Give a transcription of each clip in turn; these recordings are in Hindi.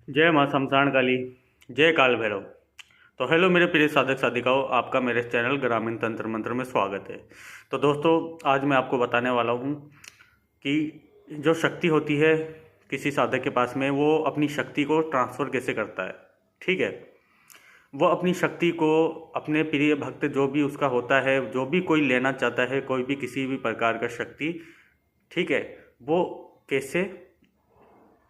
जय माँ शमशान काली। जय काल भैरव। तो हेलो मेरे प्रिय साधक साधिकाओं, आपका मेरे चैनल ग्रामीण तंत्र मंत्र में स्वागत है। तो दोस्तों, आज मैं आपको बताने वाला हूँ कि जो शक्ति होती है किसी साधक के पास में, वो अपनी शक्ति को ट्रांसफ़र कैसे करता है। ठीक है, वो अपनी शक्ति को अपने प्रिय भक्त जो भी उसका होता है, जो भी कोई लेना चाहता है, कोई भी किसी भी प्रकार का शक्ति, ठीक है, वो कैसे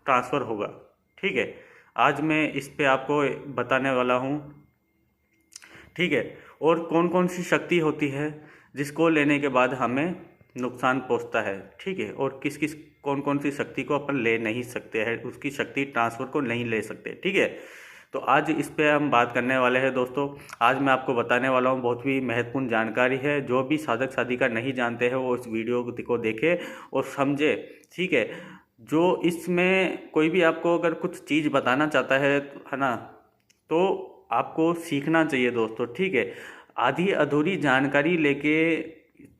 ट्रांसफ़र होगा। ठीक है, आज मैं इस पे आपको बताने वाला हूँ। ठीक है, और कौन कौन सी शक्ति होती है जिसको लेने के बाद हमें नुकसान पहुँचता है। ठीक है, और किस किस कौन कौन सी शक्ति को अपन ले नहीं सकते हैं, उसकी शक्ति ट्रांसफ़र को नहीं ले सकते। ठीक है, तो आज इस पे हम बात करने वाले हैं दोस्तों। आज मैं आपको बताने वाला हूँ, बहुत ही महत्वपूर्ण जानकारी है। जो भी साधक साधिका नहीं जानते हैं वो इस वीडियो को देखे और समझे। ठीक है, जो इसमें कोई भी आपको अगर कुछ चीज़ बताना चाहता है ना, तो आपको सीखना चाहिए दोस्तों। ठीक है, आधी अधूरी जानकारी लेके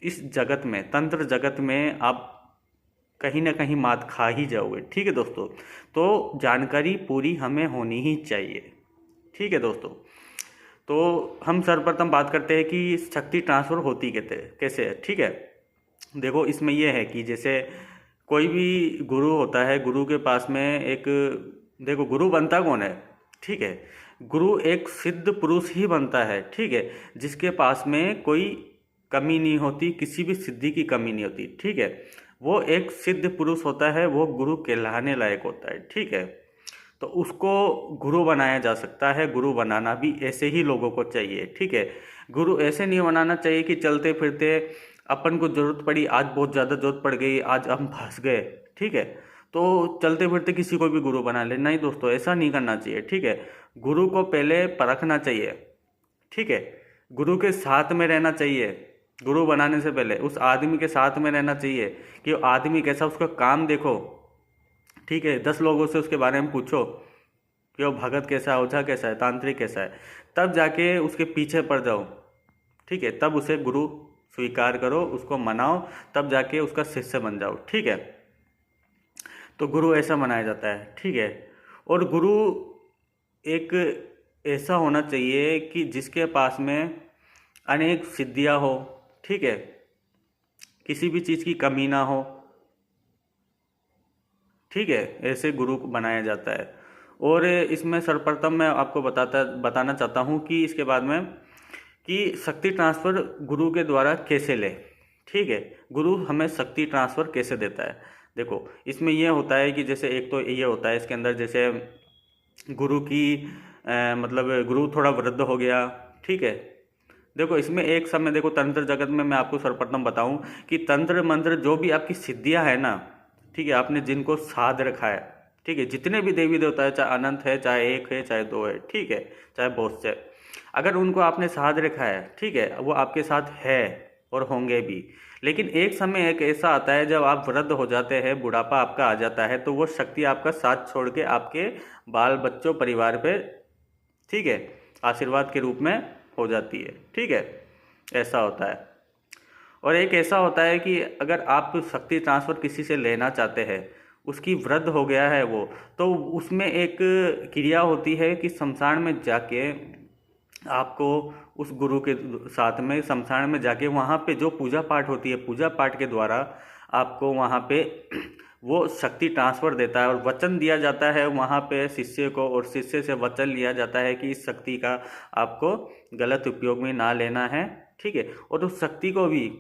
इस जगत में, तंत्र जगत में आप कहीं ना कहीं मात खा ही जाओगे। ठीक है दोस्तों, तो जानकारी पूरी हमें होनी ही चाहिए। ठीक है दोस्तों, तो हम सर्वप्रथम बात करते हैं कि शक्ति ट्रांसफ़र होती कैसे है। ठीक है, देखो इसमें यह है कि जैसे कोई भी गुरु होता है, गुरु के पास में एक, देखो गुरु बनता कौन है। ठीक है, गुरु एक सिद्ध पुरुष ही बनता है। ठीक है, जिसके पास में कोई कमी नहीं होती, किसी भी सिद्धि की कमी नहीं होती। ठीक है, वो एक सिद्ध पुरुष होता है, वो गुरु कहलाने लायक होता है। ठीक है, तो उसको गुरु बनाया जा सकता है। गुरु बनाना भी ऐसे ही लोगों को चाहिए। ठीक है, गुरु ऐसे नहीं बनाना चाहिए कि चलते फिरते अपन को ज़रूरत पड़ी, आज बहुत ज़्यादा ज़रूरत पड़ गई, आज हम फंस गए। ठीक है, तो चलते फिरते किसी को भी गुरु बना ले, नहीं दोस्तों, ऐसा नहीं करना चाहिए। ठीक है, गुरु को पहले परखना चाहिए। ठीक है, गुरु के साथ में रहना चाहिए। गुरु बनाने से पहले उस आदमी के साथ में रहना चाहिए कि वो आदमी कैसा, उसका काम देखो। ठीक है, 10 लोगों से उसके बारे में पूछो कि वो भगत कैसा है, ओझा कैसा है, तांत्रिक कैसा है, तब जाके उसके पीछे पड़ जाओ। ठीक है, तब उसे गुरु स्वीकार करो, उसको मनाओ, तब जाके उसका शिष्य बन जाओ। ठीक है, तो गुरु ऐसा मनाया जाता है। ठीक है, और गुरु एक ऐसा होना चाहिए कि जिसके पास में अनेक सिद्धियां हो। ठीक है, किसी भी चीज़ की कमी ना हो। ठीक है, ऐसे गुरु को बनाया जाता है। और इसमें सर्वप्रथम मैं आपको बताना चाहता हूँ कि इसके बाद में कि शक्ति ट्रांसफ़र गुरु के द्वारा कैसे ले। ठीक है, गुरु हमें शक्ति ट्रांसफ़र कैसे देता है। देखो इसमें यह होता है कि जैसे एक तो ये होता है इसके अंदर, जैसे गुरु की मतलब गुरु थोड़ा वृद्ध हो गया। ठीक है, देखो इसमें एक समय, देखो तंत्र जगत में मैं आपको सर्वप्रथम बताऊं कि तंत्र मंत्र जो भी आपकी सिद्धियां है ना, ठीक है, आपने जिनको साध रखा है, ठीक है, जितने भी देवी देवता है, चाहे अनंत है, चाहे एक है, चाहे दो है, ठीक है, चाहे बहुत से, अगर उनको आपने साध रखा है, ठीक है, वो आपके साथ है और होंगे भी। लेकिन एक समय एक ऐसा आता है जब आप वृद्ध हो जाते हैं, बुढ़ापा आपका आ जाता है, तो वो शक्ति आपका साथ छोड़ के आपके बाल बच्चों परिवार पे, ठीक है, आशीर्वाद के रूप में हो जाती है। ठीक है, ऐसा होता है। और एक ऐसा होता है कि अगर आप शक्ति ट्रांसफ़र किसी से लेना चाहते हैं, उसकी वृद्ध हो गया है वो, तो उसमें एक क्रिया होती है कि शमशान में जाके आपको उस गुरु के साथ में शमशान में जाके वहाँ पे जो पूजा पाठ होती है, पूजा पाठ के द्वारा आपको वहाँ पे वो शक्ति ट्रांसफ़र देता है और वचन दिया जाता है वहाँ पे शिष्य को, और शिष्य से वचन लिया जाता है कि इस शक्ति का आपको गलत उपयोग में ना लेना है। ठीक है, और उस शक्ति को भी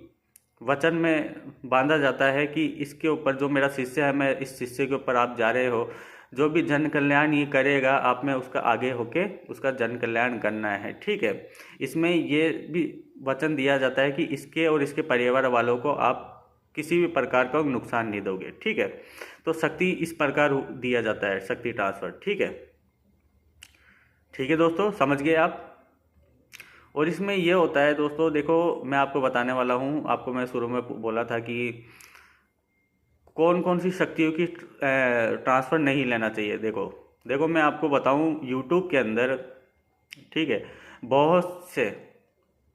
वचन में बांधा जाता है कि इसके ऊपर जो मेरा शिष्य है, मैं इस शिष्य के ऊपर आप जा रहे हो, जो भी जन कल्याण ये करेगा, आप में उसका आगे होके उसका जन कल्याण करना है। ठीक है, इसमें ये भी वचन दिया जाता है कि इसके और इसके परिवार वालों को आप किसी भी प्रकार का नुकसान नहीं दोगे। ठीक है, तो शक्ति इस प्रकार दिया जाता है, शक्ति ट्रांसफ़र। ठीक है, ठीक है दोस्तों, समझ गए आप। और इसमें ये होता है दोस्तों, देखो मैं आपको बताने वाला हूँ, आपको मैं शुरू में बोला था कि कौन कौन सी शक्तियों की ट्रांसफ़र नहीं लेना चाहिए। देखो देखो मैं आपको बताऊँ, यूट्यूब के अंदर, ठीक है, बहुत से,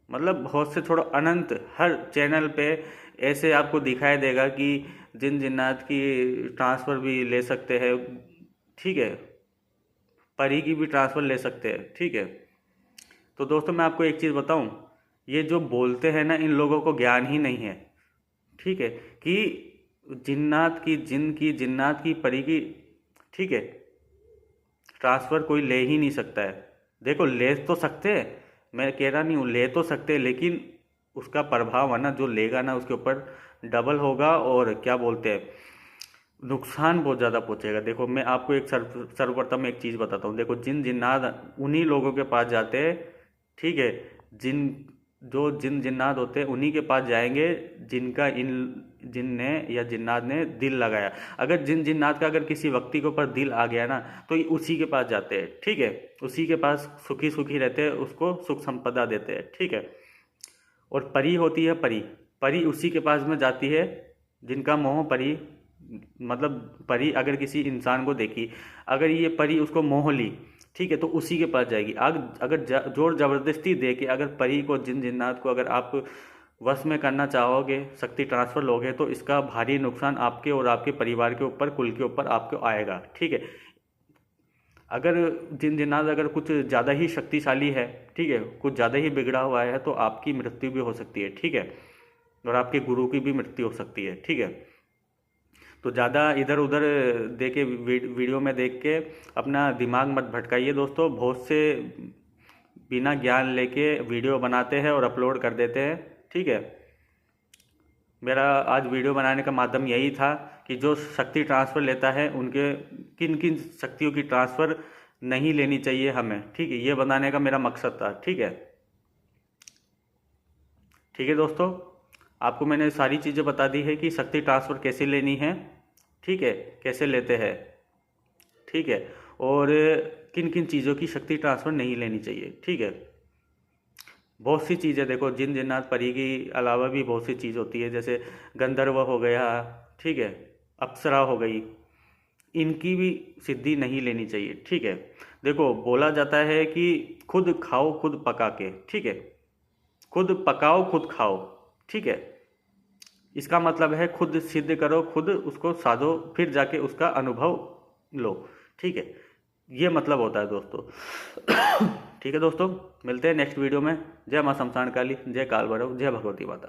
मतलब बहुत से छोड़ो, अनंत हर चैनल पे ऐसे आपको दिखाई देगा कि जिन जिन्नात की ट्रांसफ़र भी ले सकते हैं। ठीक है, परी की भी ट्रांसफ़र ले सकते हैं, ठीक है। तो दोस्तों मैं आपको एक चीज़ बताऊं, ये जो बोलते हैं ना, इन लोगों को ज्ञान ही नहीं है, ठीक है, कि जिन की जिन्नात की परी की, ठीक है, ट्रांसफ़र कोई ले ही नहीं सकता है। देखो ले तो सकते हैं, मैं कह रहा नहीं हूँ, ले तो सकते हैं, लेकिन उसका प्रभाव है ना, जो लेगा ना उसके ऊपर डबल होगा, और क्या बोलते हैं, नुकसान बहुत ज़्यादा पहुँचेगा। देखो मैं आपको एक सर्वप्रथम एक चीज़ बताता हूँ। देखो जिन जिन्नात उन्हीं लोगों के पास जाते हैं, ठीक है, जिन जिन्नात होते हैं उन्हीं के पास जाएंगे जिनका इन जिन ने या जिन्नात ने दिल लगाया। अगर जिन जिन्नात का अगर किसी व्यक्ति के ऊपर दिल आ गया ना, तो ये उसी के पास जाते हैं, ठीक है, उसी के पास सुखी सुखी रहते हैं, उसको सुख संपदा देते हैं, ठीक है। और परी होती है परी, परी उसी के पास में जाती है जिनका मोह परी, मतलब परी अगर किसी इंसान को देखी, अगर ये परी उसको मोह ली, ठीक है, तो उसी के पास जाएगी। अगर जोर जबरदस्ती दे के अगर परी को, जिन जिन्नात को अगर आप वश में करना चाहोगे, शक्ति ट्रांसफ़र लोगे, तो इसका भारी नुकसान आपके और आपके परिवार के ऊपर, कुल के ऊपर आपको आएगा, ठीक है। अगर जिन जिन्नात अगर कुछ ज़्यादा ही शक्तिशाली है, ठीक है, कुछ ज़्यादा ही बिगड़ा हुआ है, तो आपकी मृत्यु भी हो सकती है, ठीक है, और आपके गुरु की भी मृत्यु हो सकती है, ठीक है। तो ज़्यादा इधर उधर दे के वीडियो में देख के अपना दिमाग मत भटकाइए दोस्तों। बहुत से बिना ज्ञान लेके वीडियो बनाते हैं और अपलोड कर देते हैं, ठीक है। मेरा आज वीडियो बनाने का माध्यम यही था कि जो शक्ति ट्रांसफ़र लेता है उनके किन किन शक्तियों की ट्रांसफ़र नहीं लेनी चाहिए हमें, ठीक है, ये बताने का मेरा मकसद था, ठीक है। ठीक है दोस्तों, आपको मैंने सारी चीज़ें बता दी है कि शक्ति ट्रांसफ़र कैसे लेनी है, ठीक है, कैसे लेते हैं, ठीक है, और किन किन चीज़ों की शक्ति ट्रांसफ़र नहीं लेनी चाहिए, ठीक है। बहुत सी चीज़ें देखो, जिन जिन्नात परी के अलावा भी बहुत सी चीज़ होती है, जैसे गंधर्व हो गया, ठीक है, अप्सरा हो गई, इनकी भी सिद्धि नहीं लेनी चाहिए, ठीक है। देखो बोला जाता है कि खुद खाओ खुद पका के, ठीक है, खुद पकाओ खुद खाओ, ठीक है। इसका मतलब है खुद सिद्ध करो, खुद उसको साधो, फिर जाके उसका अनुभव लो, ठीक है, ये मतलब होता है दोस्तों। ठीक है दोस्तों, मिलते हैं नेक्स्ट वीडियो में। जय माँ शमशान काली, जय काल भैरव, जय भगवती माता।